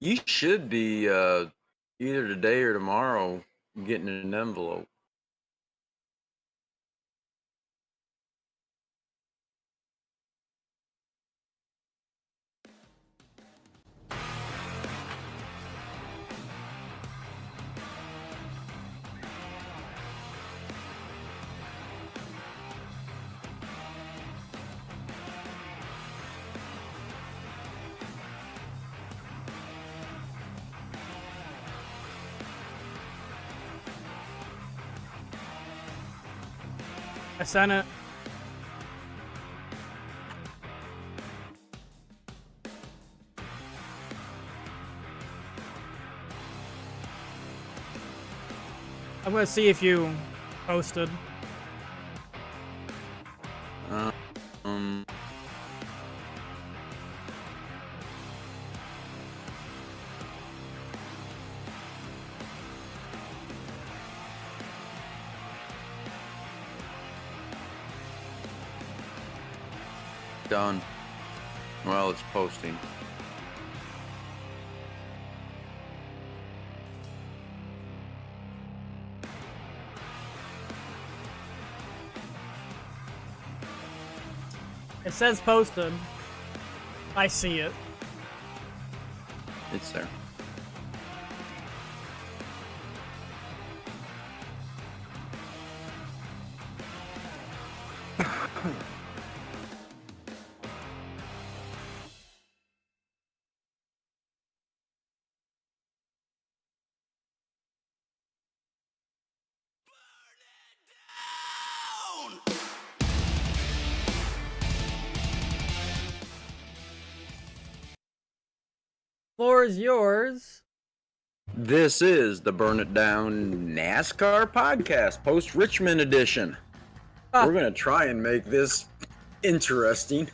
You should be either today or tomorrow getting an envelope. I sent it. I'm gonna see if you posted. Um, Done. Well, it's posting. It says posted. I see it. It's there. Floor is yours. This is the Burn It Down NASCAR podcast, post Richmond edition. We're going to try and make this interesting.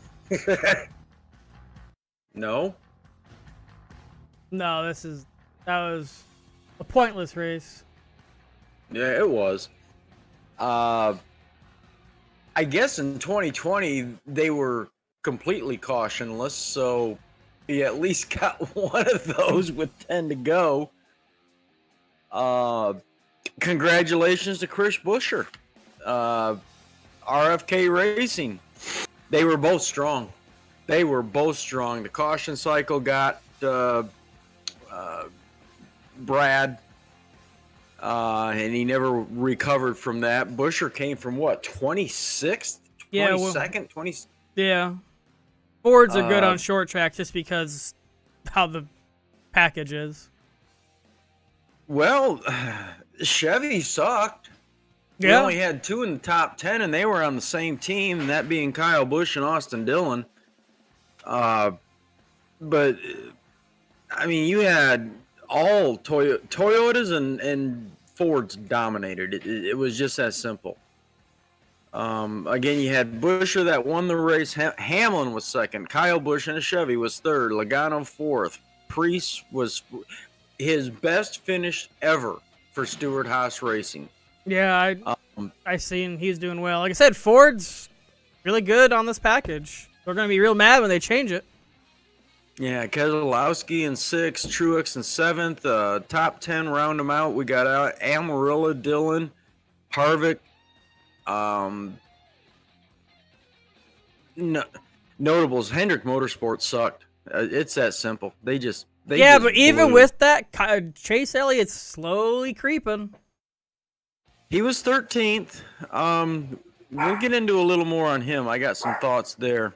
No? No, that was a pointless race. Yeah, it was. I guess in 2020 they were completely cautionless, so he at least got one of those with 10 to go. Congratulations to Chris Buescher. RFK Racing. They were both strong. The caution cycle got Brad, and he never recovered from that. Buescher came from what, 26th? 22nd? 20. Yeah. Fords are good on short track just because how the package is. Well, Chevy sucked. We only had 2 in the top 10, and they were on the same team, and that being Kyle Busch and Austin Dillon. But, I mean, you had all Toyotas and Fords dominated. It was just that simple. Again, you had Buescher that won the race. Hamlin was second. Kyle Busch in a Chevy was third. Logano fourth. Preece was his best finish ever for Stewart-Haas Racing. Yeah, I seen he's doing well. Like I said, Ford's really good on this package. They're going to be real mad when they change it. Yeah, Keselowski in 6th, Truex in 7th. Top 10 round them out. We got out Amarillo, Dillon, Harvick. Notables, Hendrick Motorsports sucked. It's that simple. But even with that, Chase Elliott's slowly creeping. He was 13th. We'll get into a little more on him. I got some thoughts there.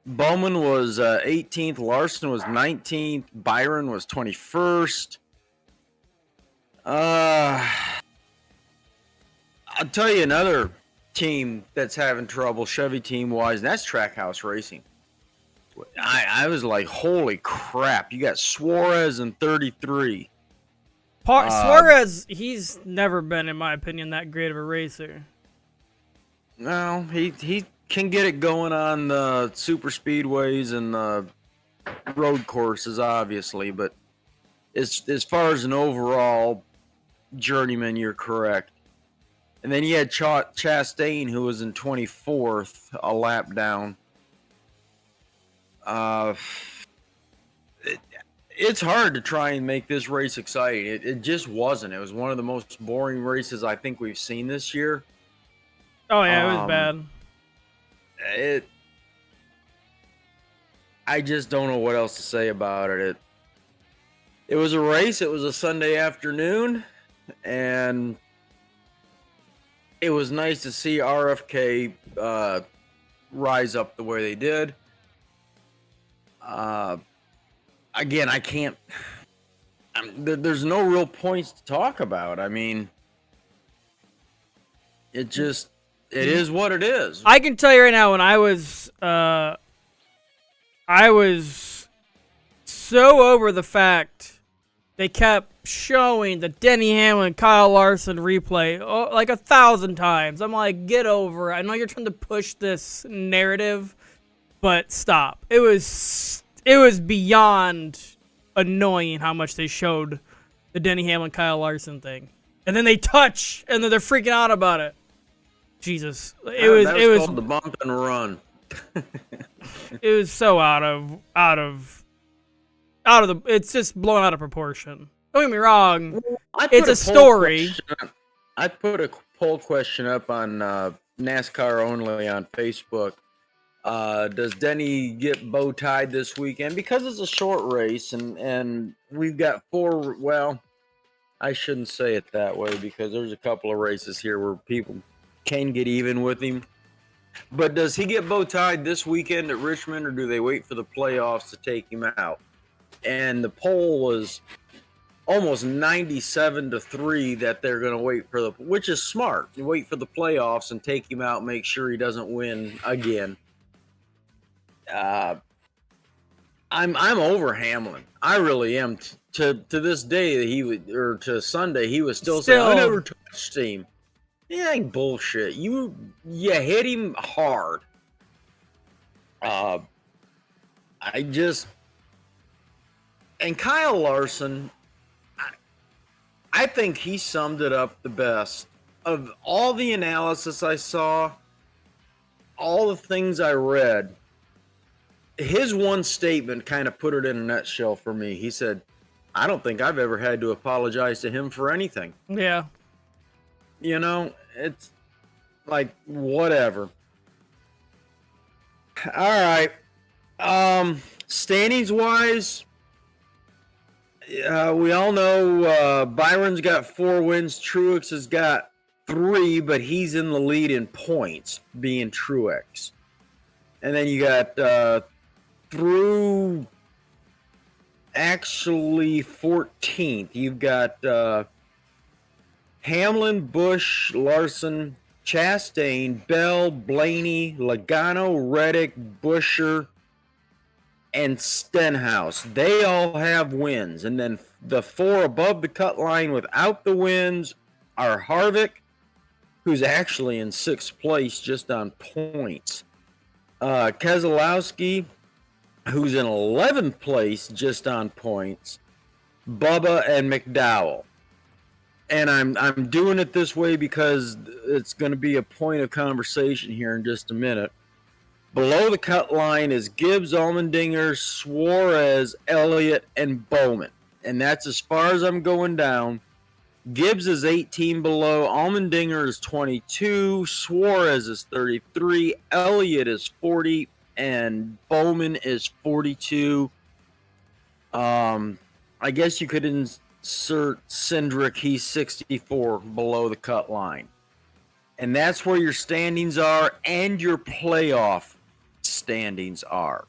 Bowman was 18th. Larson was 19th. Byron was 21st. I'll tell you another team that's having trouble, Chevy team-wise, and that's Trackhouse Racing. I was like, holy crap. You got Suarez in 33. Suarez, he's never been, in my opinion, that great of a racer. No, he can get it going on the super speedways and the road courses, obviously, but as far as an overall journeyman, you're correct. And then you had Chastain, who was in 24th, a it's hard to try and make this race exciting. It just wasn't. It was one of the most boring races I think we've seen this year. Oh yeah, it was bad. I just don't know what else to say about it. It was a race. It was a Sunday afternoon, and it was nice to see RFK rise up the way they did. Again, I can't. There's no real points to talk about. I mean, it is what it is. I can tell you right now, when I was so over the fact they kept showing the Denny Hamlin, Kyle Larson replay like 1,000 times. I'm like, get over it. I know you're trying to push this narrative, but stop. It was beyond annoying how much they showed the Denny Hamlin, Kyle Larson thing. And then they touch, and then they're freaking out about it. Jesus. It was called the bump and run. It was so out of the. It's just blown out of proportion. Don't get me wrong. It's a story. I put a poll question up on NASCAR Only on Facebook. Does Denny get bow tied this weekend? Because it's a short race, and we've got 4. Well, I shouldn't say it that way, because there's a couple of races here where people can get even with him. But does he get bow tied this weekend at Richmond, or do they wait for the playoffs to take him out? And the poll was almost 97-3 that they're going to wait for which is smart. You wait for the playoffs and take him out, make sure he doesn't win again. I'm over Hamlin. I really am. To this day, or to Sunday, he was still saying, "I never touched him." Yeah, ain't bullshit. You hit him hard. And Kyle Larson, I think he summed it up the best. Of all the analysis I saw, all the things I read, his one statement kind of put it in a nutshell for me. He said, "I don't think I've ever had to apologize to him for anything." Yeah. You know, it's like, whatever. All right. Standings wise, we all know Byron's got 4 wins. Truex has got 3, but he's in the lead in points, being Truex. And then you got through actually 14th, you've got Hamlin, Busch, Larson, Chastain, Bell, Blaney, Logano, Reddick, Buescher, and Stenhouse. They all have wins. And then the 4 above the cut line without the wins are Harvick, who's actually in 6th place just on points. Keselowski, who's in 11th place just on points. Bubba and McDowell. And I'm doing it this way because it's going to be a point of conversation here in just a minute. Below the cut line is Gibbs, Allmendinger, Suarez, Elliott, and Bowman. And that's as far as I'm going down. Gibbs is 18 below, Allmendinger is 22, Suarez is 33, Elliott is 40, and Bowman is 42. I guess you could insert Cindric, he's 64 below the cut line. And that's where your standings are and your playoff standings are.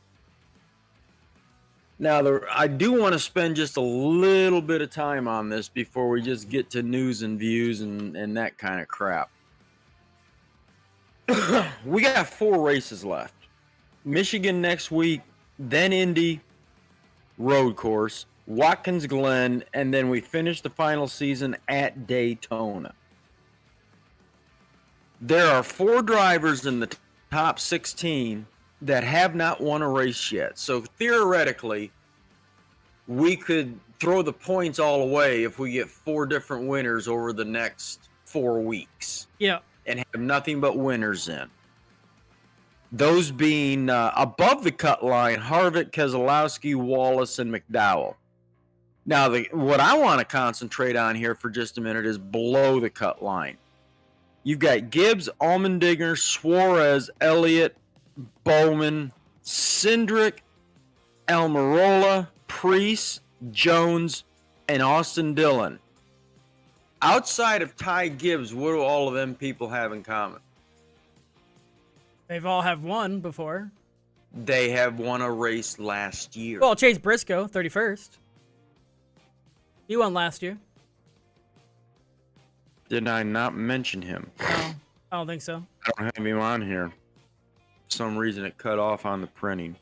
Now, I do want to spend just a little bit of time on this before we just get to news and views and that kind of crap. We got 4 races left. Michigan next week, then Indy, road course, Watkins Glen, and then we finish the final season at Daytona. There are 4 drivers in the top 16 that have not won a race yet. So theoretically, we could throw the points all away if we get 4 different winners over the next 4 weeks. Yeah. And have nothing but winners in. Those being above the cut line, Harvick, Keselowski, Wallace, and McDowell. Now, what I want to concentrate on here for just a minute is below the cut line. You've got Gibbs, Allmendinger, Suarez, Elliott, Bowman, Cindric, Almirola, Priest, Jones, and Austin Dillon. Outside of Ty Gibbs, what do all of them people have in common? They've all have won before. They have won a race last year. Well, Chase Briscoe, 31st. He won last year. Did I not mention him? No, I don't think so. I don't have him on here. For some reason it cut off on the printing.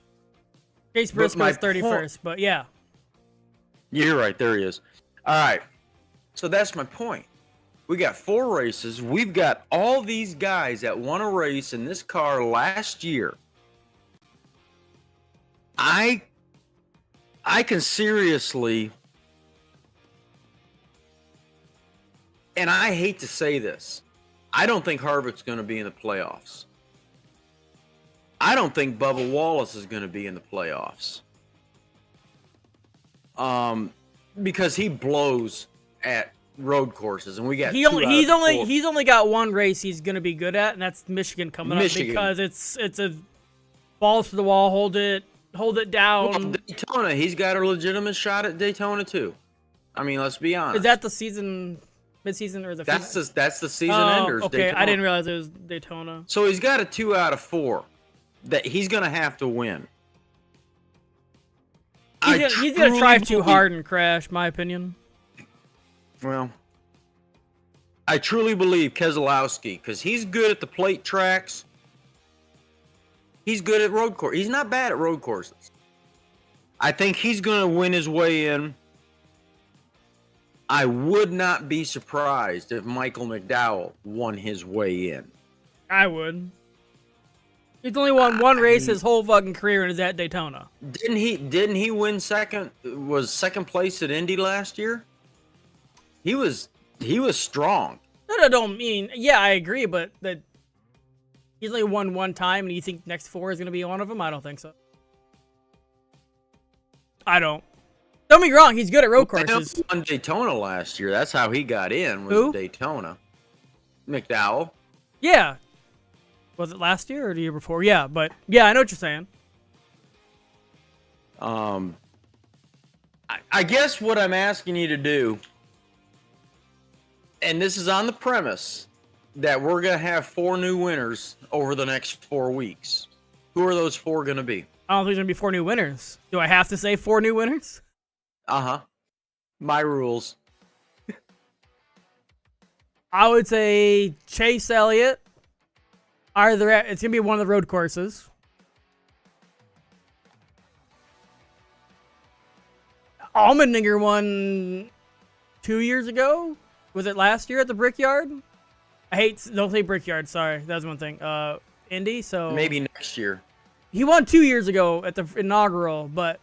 Chase Briscoe's 31st, but yeah. You're right, there he is. All right. So that's my point. We got 4 races. We've got all these guys that won a race in this car last year. I can seriously, and I hate to say this, I don't think Harvick's going to be in the playoffs. I don't think Bubba Wallace is going to be in the playoffs. Because he blows at road courses, and we got he's only got one race he's going to be good at, and that's Michigan coming up, because it's a balls to the wall, hold it down. Well, Daytona, he's got a legitimate shot at Daytona too. I mean, let's be honest. Is that the season, mid-season, or that's the season enders? Okay, Daytona. I didn't realize it was Daytona. So he's got a 2 out of 4 that he's going to have to win. He's going to try too hard and crash, my opinion. Well, I truly believe Keselowski, because he's good at the plate tracks. He's good at road course. He's not bad at road courses. I think he's going to win his way in. I would not be surprised if Michael McDowell won his way in. I would. He's only won one race his whole fucking career, and is at Daytona. Didn't he win second place at Indy last year? He was strong. No, don't mean. Yeah, I agree, but that he's only won one time, and you think next 4 is going to be one of them? I don't think so. I don't. Don't get me wrong, he's good at road courses. He won Daytona last year. That's how he got in. Who? Daytona. McDowell. Yeah. Was it last year or the year before? Yeah, but yeah, I know what you're saying. I guess what I'm asking you to do, and this is on the premise that we're going to have 4 new winners over the next 4 weeks. Who are those 4 going to be? I don't think there's going to be 4 new winners. Do I have to say 4 new winners? Uh-huh. My rules. I would say Chase Elliott. It's going to be one of the road courses. Allmendinger won 2 years ago. Was it last year at the Brickyard? Don't say Brickyard, sorry. That was one thing. Indy, so. Maybe next year. He won 2 years ago at the inaugural, but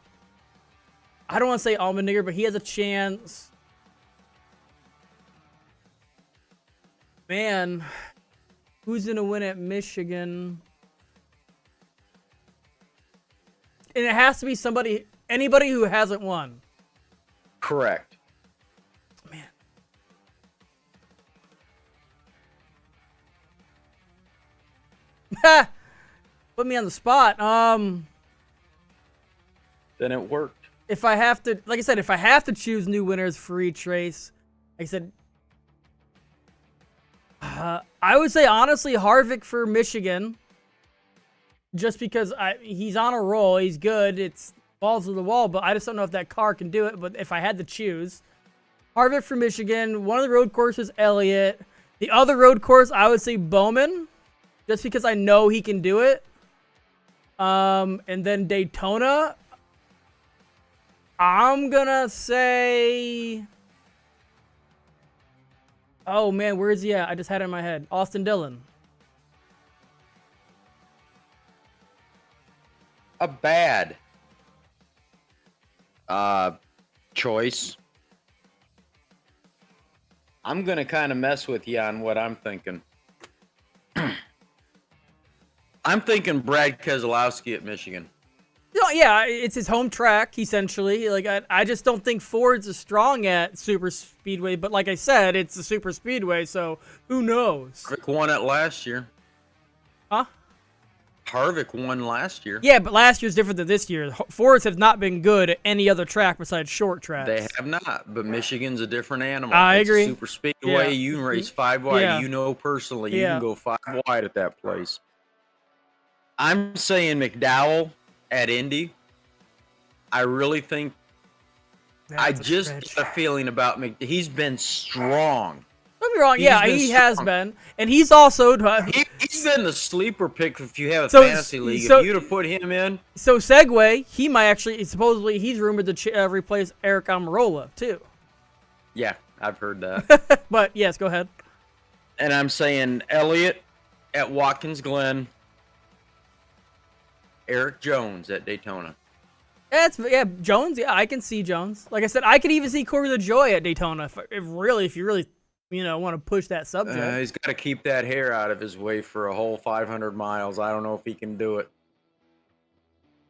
I don't want to say Allmendinger, but he has a chance. Man, who's going to win at Michigan? And it has to be anybody who hasn't won. Correct. Man. Put me on the spot. Then it worked. If I have to, like I said, if I have to choose new winners for each race, like I said, I would say honestly Harvick for Michigan, just because he's on a roll, he's good. It's balls to the wall, but I just don't know if that car can do it. But if I had to choose, Harvick for Michigan. One of the road courses, Elliott. The other road course, I would say Bowman, just because I know he can do it. And then Daytona, I'm gonna say, oh man, where is he at? I just had it in my head. Austin Dillon. A bad choice. I'm gonna kind of mess with you on what I'm thinking. I'm thinking Brad Keselowski at Michigan. You know, Yeah, it's his home track essentially. Like I just don't think Ford's as strong at super speedway. But like I said, it's a super speedway, so who knows? Harvick won it last year. Huh? Harvick won last year. Yeah, but last year's different than this year. Fords have not been good at any other track besides short tracks. They have not, but Michigan's a different animal. I It's agree. A super speedway. Yeah. You can race 5 wide. Yeah. You know personally, you Yeah. can go 5 wide at that place. I'm saying McDowell at Indy. I really think. I just got a feeling about he's been strong. Don't be wrong. Yeah, he has been, and he's also He's been the sleeper pick if you have a So- fantasy league. so- If you'd have put him in, So Segway, he might actually supposedly he's rumored to replace Eric Almirola too. yeah, I've heard that. But yes, go ahead. And I'm saying Elliott at Watkins Glen, Eric Jones at Daytona. Jones. Yeah, I can see Jones. Like I said, I could even see Corey LaJoy at Daytona if you really want to push that subject. He's got to keep that hair out of his way for a whole 500 miles. I don't know if he can do it.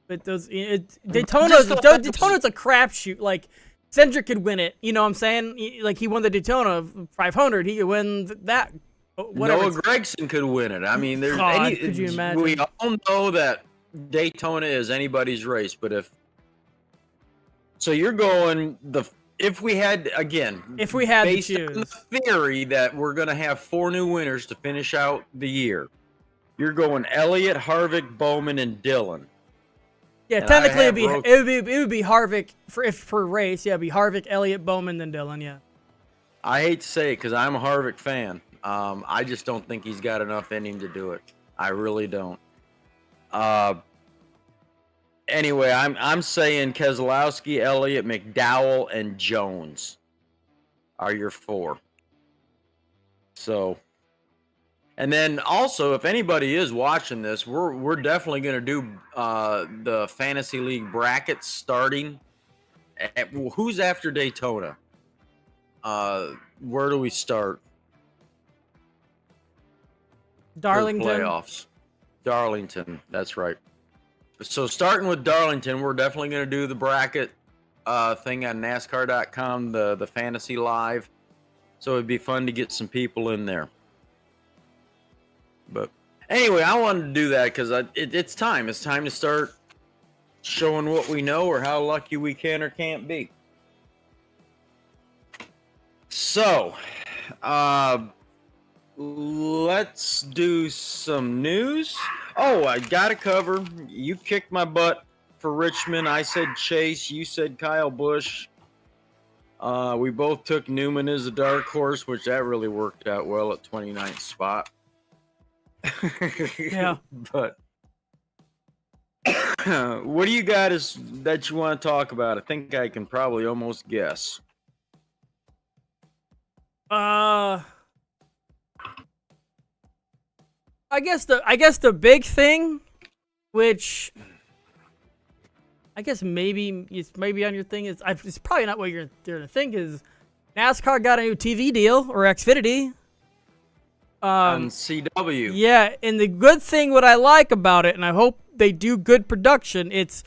But Daytona's a crapshoot. Like Cedric could win it. You know what I'm saying? Like he won the Daytona 500. He could win that. Whatever. Noah Gragson could win it. I mean, there's God, could you imagine? We all know that Daytona is anybody's race, but so you're going if we had to choose, on the theory that we're going to have 4 new winners to finish out the year, you're going Elliott, Harvick, Bowman, and Dillon. Yeah, And technically it would be Harvick per race. Yeah, it'd be Harvick, Elliott, Bowman, then Dillon. Yeah. I hate to say it because I'm a Harvick fan. I just don't think he's got enough in him to do it. I really don't. Anyway, I'm saying Keselowski, Elliott, McDowell, and Jones are your 4. So, and then also, if anybody is watching this, we're definitely going to do the fantasy league brackets starting. Who's after Daytona? Where do we start? Darlington. Playoffs. Darlington. That's right. So starting with Darlington, we're definitely going to do the bracket thing on NASCAR.com, the fantasy live. So it'd be fun to get some people in there. But anyway, I wanted to do that because it's time. It's time to start showing what we know or how lucky we can or can't be. So, let's do some news. Oh, I got to cover. You kicked my butt for Richmond. I said Chase. You said Kyle Busch. We both took Newman as a dark horse, which that really worked out well at 29th spot. Yeah. But what do you got that you want to talk about? I think I can probably almost guess. I guess the big thing, which I guess maybe it's on your thing is it's probably not what you're going to think is NASCAR got a new TV deal or Xfinity. On CW. Yeah, and the good thing, what I like about it, and I hope they do good production, it's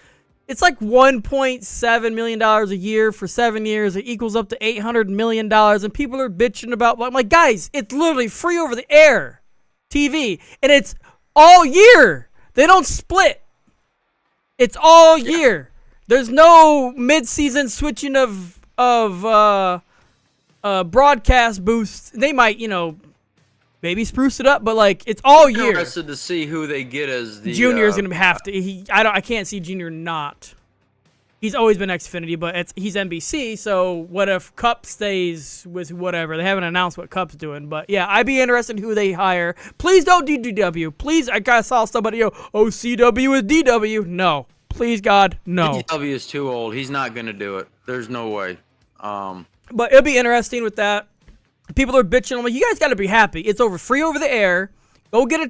like $1.7 million a year for 7 years. It equals up to $800 million, and people are bitching about. I'm like, guys, it's literally free over the air TV, and it's all year. They don't split. It's all year. There's no mid-season switching of broadcast boosts. They might, maybe spruce it up, but like it's all year. Interested to see who they get as the Junior is gonna have to. I can't see Junior not. He's always been Xfinity, but he's NBC. So what if Cup stays with whatever? They haven't announced what Cup's doing, but yeah, I'd be interested in who they hire. Please don't do DW. Please, I saw somebody go, "Oh, CW is DW." No, please God, no. DW is too old. He's not gonna do it. There's no way. But it'll be interesting with that. People are bitching. I'm like, you guys got to be happy. It's free over the air. Go get a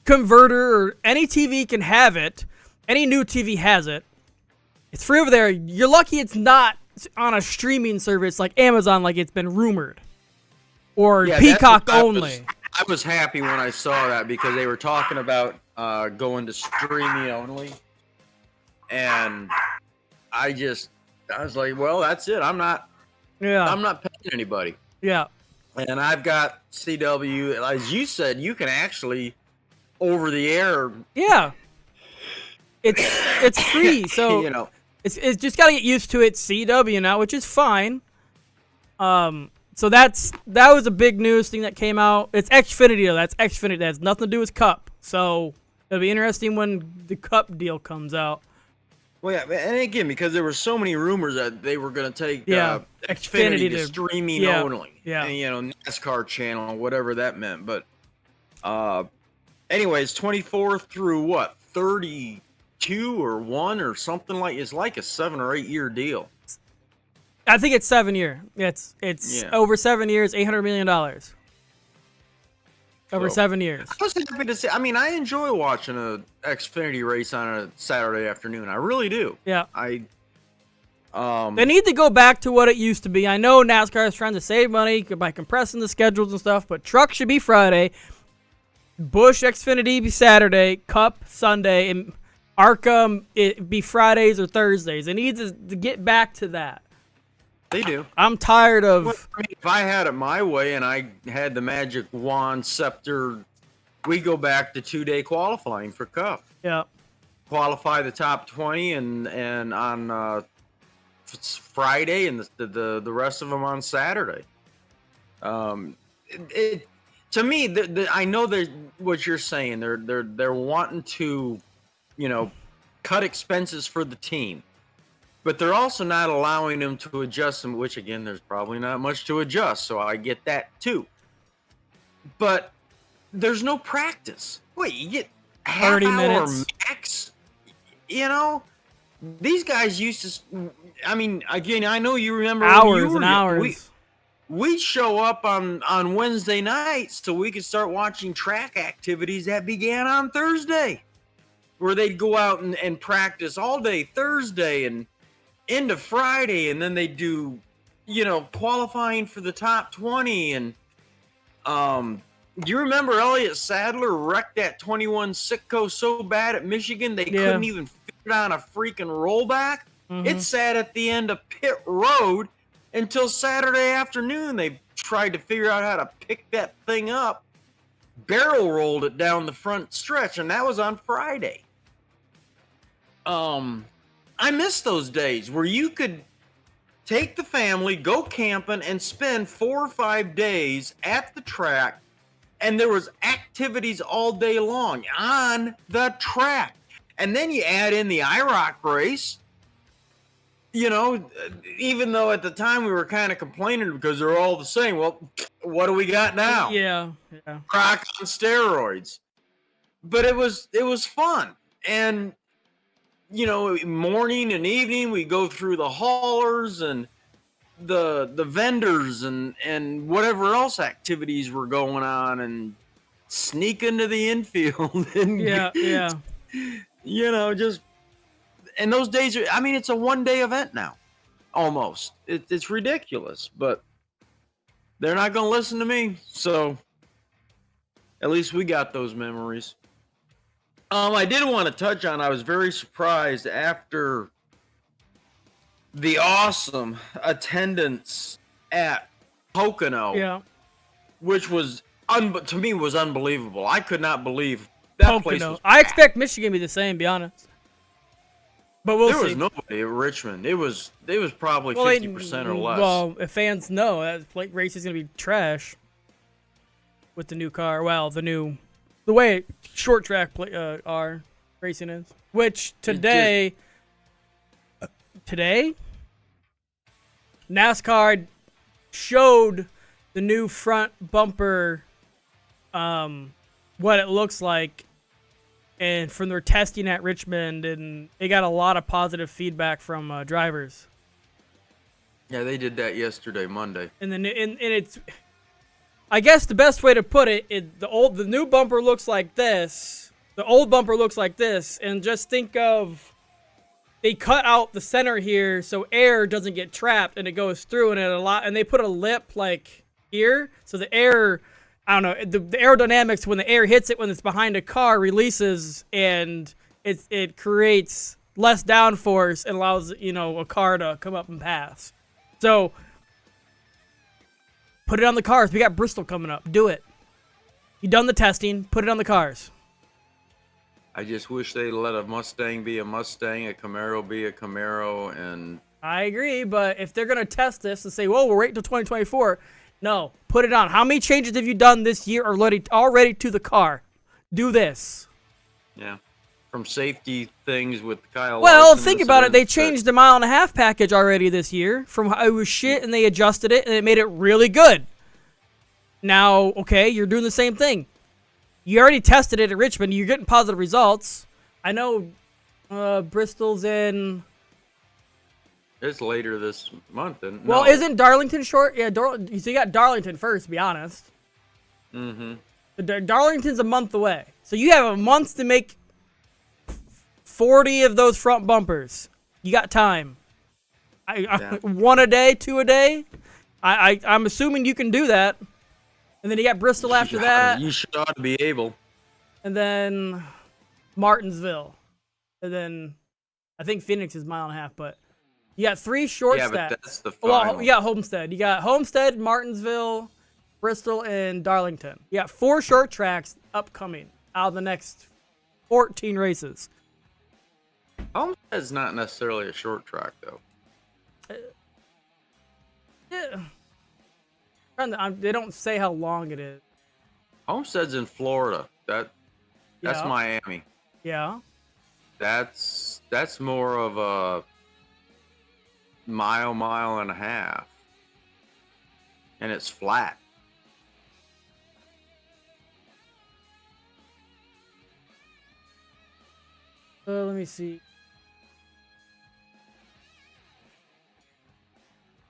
converter, or any TV can have it. Any new TV has it. It's free over there. You're lucky it's not on a streaming service like Amazon, like it's been rumored, or Peacock only. I was happy when I saw that because they were talking about going to streaming only. and I was like, well, that's it. I'm not paying anybody. Yeah. And I've got CW, as you said, you can actually over the air. Yeah. It's free, so You know, it's just got to get used to it. CW now, which is fine. So that was a big news thing that came out. It's Xfinity though. That's Xfinity. That has nothing to do with Cup. So it'll be interesting when the Cup deal comes out. well, yeah, and again, because there were so many rumors that they were going to take Xfinity Xfinity to streaming only, yeah, and NASCAR channel, whatever that meant. But, anyways, 24 through what 32 or 1 or something it's like a 7 or 8 year deal. I think it's 7 year. It's over 7 years, $800 million. Over 7 years. I was happy to see. I mean, I enjoy watching a Xfinity race on a Saturday afternoon. I really do. Yeah. They need to go back to what it used to be. I know NASCAR is trying to save money by compressing the schedules and stuff, but Truck should be Friday, Busch Xfinity be Saturday, Cup Sunday, and ARCA it be Fridays or Thursdays. They need to get back to that. They do. I'm tired of. Well, I mean, if I had it my way and I had the magic wand scepter, we go back to 2-day qualifying for Cup. Yeah. Qualify the top 20 and on Friday and the rest of them on Saturday. To me, I know what you're saying. They're wanting to, cut expenses for the team. But they're also not allowing them to adjust them, which, again, there's probably not much to adjust, so I get that too. But there's no practice. Wait, you get half 30 hour minutes max? These guys used to, I mean, again, I know you remember hours and hours. We'd show up on Wednesday nights so we could start watching track activities that began on Thursday, where they'd go out and practice all day Thursday and into Friday, and then they do, qualifying for the top 20. And do you remember Elliott Sadler wrecked that 21 Sitco so bad at Michigan they couldn't even fit it on a freaking rollback? Mm-hmm. It sat at the end of pit road until Saturday afternoon. They tried to figure out how to pick that thing up, barrel rolled it down the front stretch, and that was on Friday. I miss those days where you could take the family, go camping, and spend 4 or 5 days at the track, and there was activities all day long on the track. And then you add in the IROC race, even though at the time we were kind of complaining because they're all the same. Well, what do we got now? Yeah. Rock on steroids. But it was fun. And morning and evening we go through the haulers and the vendors and whatever else activities were going on and sneak into the infield and just, and those days are, I mean, it's a 1-day event now almost. It's ridiculous, but they're not going to listen to me, so at least we got those memories. I did want to touch on, I was very surprised after the awesome attendance at Pocono, which was, to me, was unbelievable. I could not believe that Pocono. place was packed. I expect Michigan to be the same, to be honest. But we'll see. There was nobody at Richmond. It was probably 50% or less. Well, if fans know that race is going to be trash with the new car. Well, the way short track are racing is. Which today, NASCAR showed the new front bumper, what it looks like, and from their testing at Richmond, and they got a lot of positive feedback from drivers. Yeah, they did that yesterday, Monday. And then it's, I guess the best way to put it, the new bumper looks like this. The old bumper looks like this, and just think of, they cut out the center here so air doesn't get trapped and it goes through, and they put a lip like here, so the air, I don't know, the aerodynamics when the air hits it when it's behind a car releases, and it creates less downforce and allows, a car to come up and pass. So, put it on the cars. We got Bristol coming up. Do it. You done the testing. Put it on the cars. I just wish they'd let a Mustang be a Mustang, a Camaro be a Camaro, and... I agree, but if they're going to test this and say, well, we're waiting until 2024, no, put it on. How many changes have you done this year already to the car? Do this. Yeah. From safety things with Kyle Well, Larson think about it. They incident changed the 1.5 mile package already this year. From how it was shit, and they adjusted it, and it made it really good. Now, okay, you're doing the same thing. You already tested it at Richmond. You're getting positive results. I know Bristol's in... It's later this month. Well, isn't Darlington short? Yeah, so you got Darlington first, to be honest. Darlington's a month away. So you have a month to make 40 of those front bumpers. You got time. One a day, two a day. I'm assuming you can do that. And then you got Bristol after that. You should ought to be able. And then Martinsville. And then I think Phoenix is 1.5 miles, but you got 3 short Yeah, stats. but that's the final. Well, you got Homestead. You got Homestead, Martinsville, Bristol, and Darlington. You got 4 short tracks upcoming out of the next 14 races. Homestead's not necessarily a short track, though. Yeah. They don't say how long it is. Homestead's in Florida. That's Yeah. Miami. Yeah. That's more of a mile and a half. And it's flat. Let me see.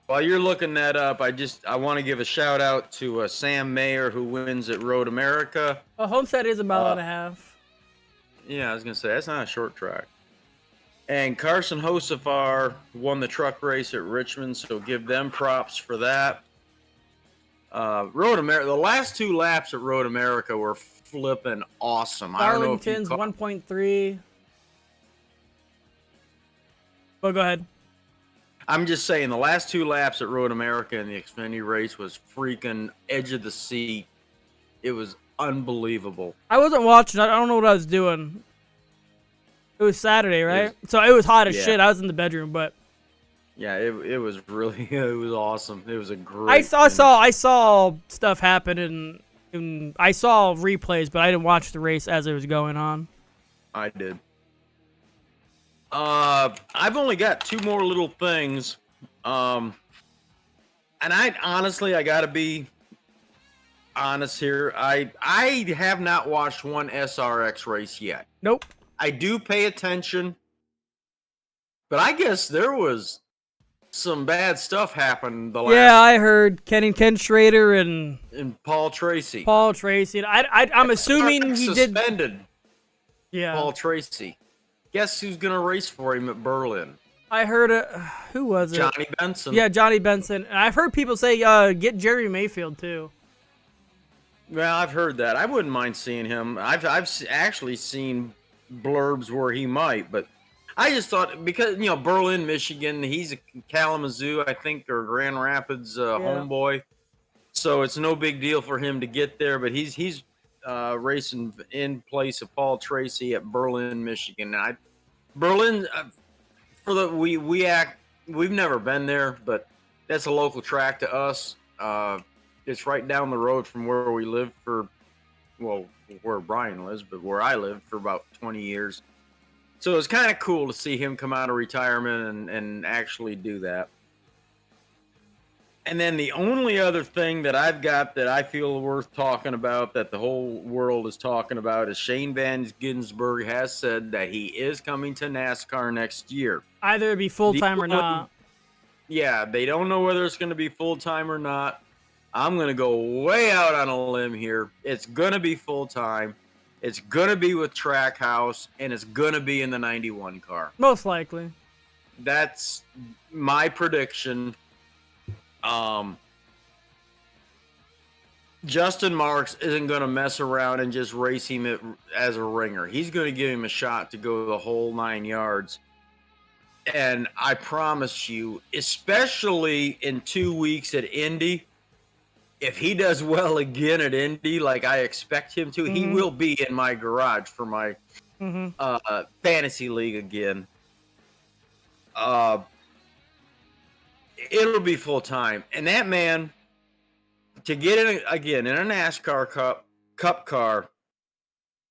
While you're looking that up, I want to give a shout out to Sam Mayer, who wins at Road America. Homestead is 1.5 miles. Yeah, I was gonna say that's not a short track. And Carson Hosefar won the truck race at Richmond, so give them props for that. Road America, the last 2 laps at Road America were flipping awesome. Darlington's 1.3. Well, go ahead. I'm just saying the last 2 laps at Road America in the Xfinity race was freaking edge of the seat. It was unbelievable. I wasn't watching. I don't know what I was doing. It was Saturday, right? So it was hot as shit. I was in the bedroom, but yeah, it was really it was awesome. It was a great. I saw stuff happen and I saw replays, but I didn't watch the race as it was going on. I did. I've only got 2 more little things. And I gotta be honest here. I have not watched one SRX race yet. Nope. I do pay attention, but I guess there was some bad stuff happened the last. Yeah, I heard Ken Schrader and Paul Tracy. I'm assuming he did suspended. Yeah. Paul Tracy. Guess who's gonna race for him at Berlin? I heard who was it? Johnny Benson. Yeah, Johnny Benson. And I've heard people say get Jerry Mayfield too. Well, I've heard that. I wouldn't mind seeing him. I've actually seen blurbs where he might, but I just thought because Berlin, Michigan, he's a Kalamazoo, I think, or Grand Rapids homeboy, so it's no big deal for him to get there. But he's racing in place of Paul Tracy at Berlin, Michigan. Berlin we've never been there, but that's a local track to us. It's right down the road from where we lived where Brian lives, but where I lived for about 20 years. So it was kind of cool to see him come out of retirement and actually do that. And then the only other thing that I've got that I feel worth talking about, that the whole world is talking about, is Shane Van Gisbergen has said that he is coming to NASCAR next year. Either it be full-time or not. Yeah, they don't know whether it's going to be full-time or not. I'm going to go way out on a limb here. It's going to be full-time. It's going to be with Trackhouse, and it's going to be in the 91 car. Most likely. That's my prediction. Justin Marks isn't going to mess around and just race him as a ringer. He's going to give him a shot to go the whole 9 yards. And I promise you, especially in 2 weeks at Indy, if he does well again at Indy, like I expect him to, he will be in my garage for my fantasy league again. It'll be full time, and that man to get in again in a NASCAR Cup car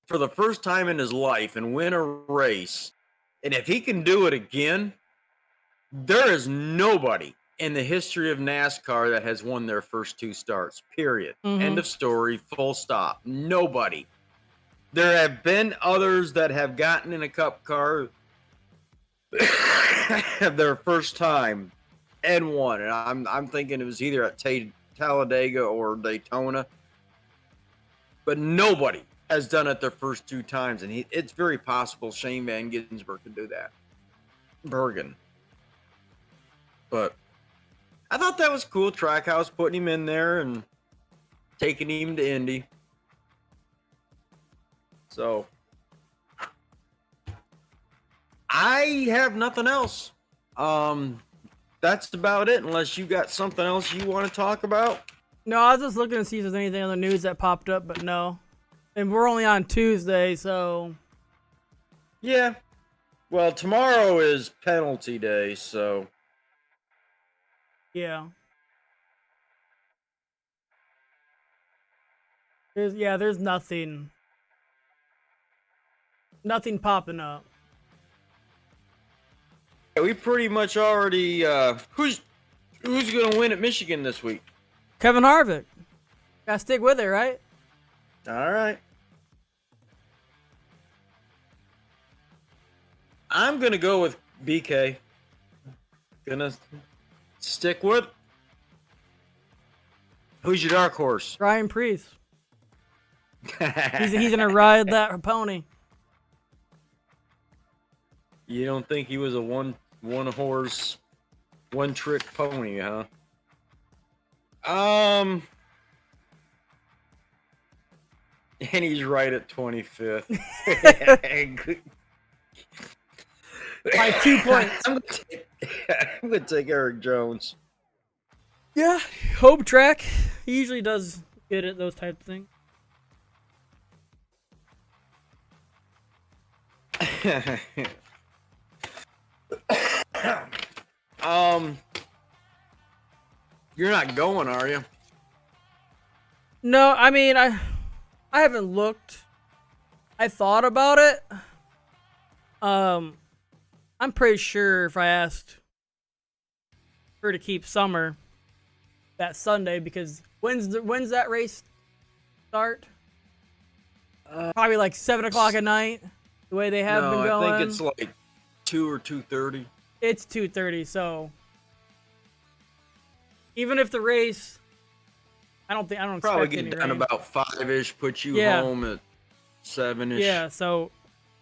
for the first time in his life and win a race, and if he can do it again, there is nobody in the history of NASCAR that has won their first 2 starts. Period. End of story. Full stop. Nobody. There have been others that have gotten in a Cup car their first time and won. And I'm thinking it was either at Talladega or Daytona. But nobody has done it their first 2 times. And it's very possible Shane Van Gisbergen could do that. Bergen. But I thought that was cool. Trackhouse putting him in there and taking him to Indy. So I have nothing else. That's about it, unless you got something else you want to talk about. No, I was just looking to see if there's anything on the news that popped up, but no. And we're only on Tuesday, so. Yeah. Well, tomorrow is penalty day, so. Yeah. There's nothing. Nothing popping up. Yeah, we pretty much already. Who's gonna win at Michigan this week? Kevin Harvick. Gotta stick with it, right? All right. I'm gonna go with BK. Gonna stick with. Who's your dark horse? Ryan Preece. He's gonna ride that pony. You don't think he was a one horse, one trick pony, huh? And he's right at 25th. By 2 points. I'm gonna take Eric Jones. Yeah, home track. He usually does good at those type of things. You're not going, are you? No, I mean I haven't looked. I thought about it. I'm pretty sure if I asked her to keep Summer that Sunday, because when's that race start? Probably like 7:00 at night. The way they have been going. I think it's like 2 or 2:30. It's 2:30, so even if the race, I don't probably expect get any done rain. about 5-ish. Put you home at 7-ish. Yeah, so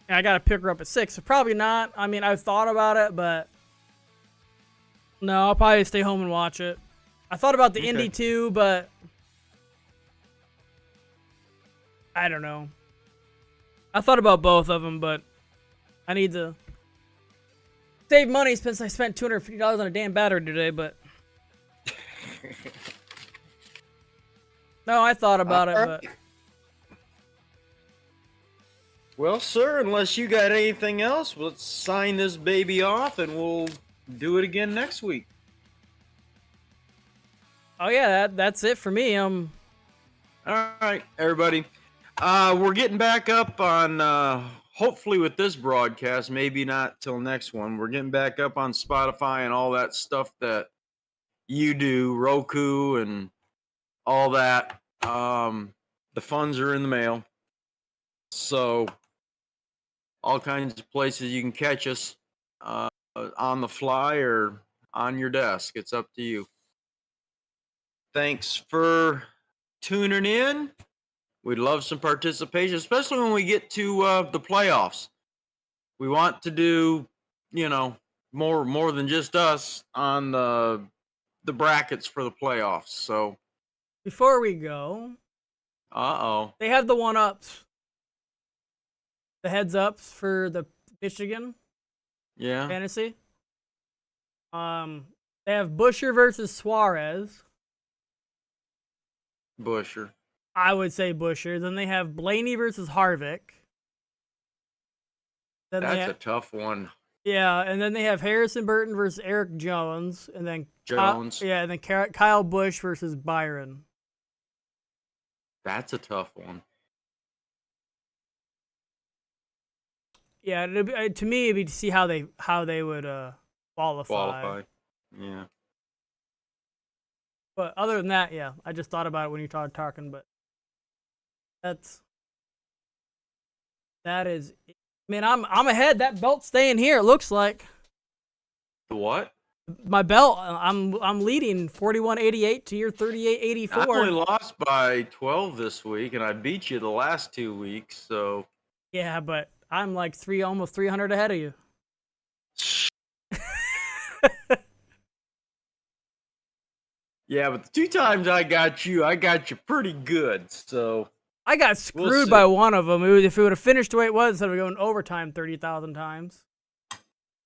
I gotta pick her up at 6. So probably not. I mean, I've thought about it, but no, I'll probably stay home and watch it. I thought about the Indy too, but I don't know. I thought about both of them, but I need to save money since I spent $250 on a damn battery today, but no, I thought about it, but well, sir, unless you got anything else, let's sign this baby off and we'll do it again next week. oh yeah, that's it for me. All right, everybody. We're getting back up on, hopefully with this broadcast, maybe not till next one. We're getting back up on Spotify and all that stuff that you do, Roku and all that. The funds are in the mail. So all kinds of places you can catch us on the fly or on your desk. It's up to you. Thanks for tuning in. We'd love some participation, especially when we get to the playoffs. We want to do, more than just us on the brackets for the playoffs. So before we go, they have the 1-ups, the heads ups for the Michigan yeah fantasy. They have Buescher versus Suarez. Buescher. I would say Buescher. Then they have Blaney versus Harvick. Then That's a tough one. Yeah, and then they have Harrison Burton versus Eric Jones, and then Jones. and then Kyle Busch versus Byron. That's a tough one. Yeah, to me, it'd be to see how they would qualify. Yeah. But other than that, yeah, I just thought about it when you started talking. But that is. I mean, I'm ahead. That belt's staying here. It looks like. The what? My belt. I'm leading 41.88 to your 38.84. I only lost by 12 this week, and I beat you the last 2 weeks. So. Yeah, but I'm like almost 300 ahead of you. Yeah, but the 2 times I got you pretty good. So. I got screwed by one of them. If it would have finished the way it was, instead of going overtime 30,000 times.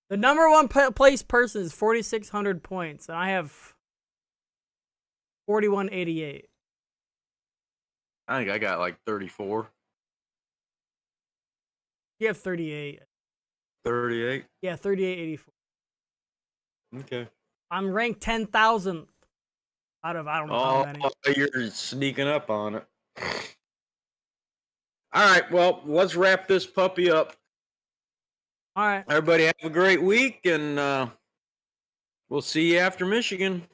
The number one place person is 4,600 points, and I have 41.88. I think I got like 34. You have 38. 38? Yeah, 38.84. Okay. I'm ranked 10,000 out of I don't know how many. You're sneaking up on it. All right, well, let's wrap this puppy up. All right. Everybody have a great week, and we'll see you after Michigan.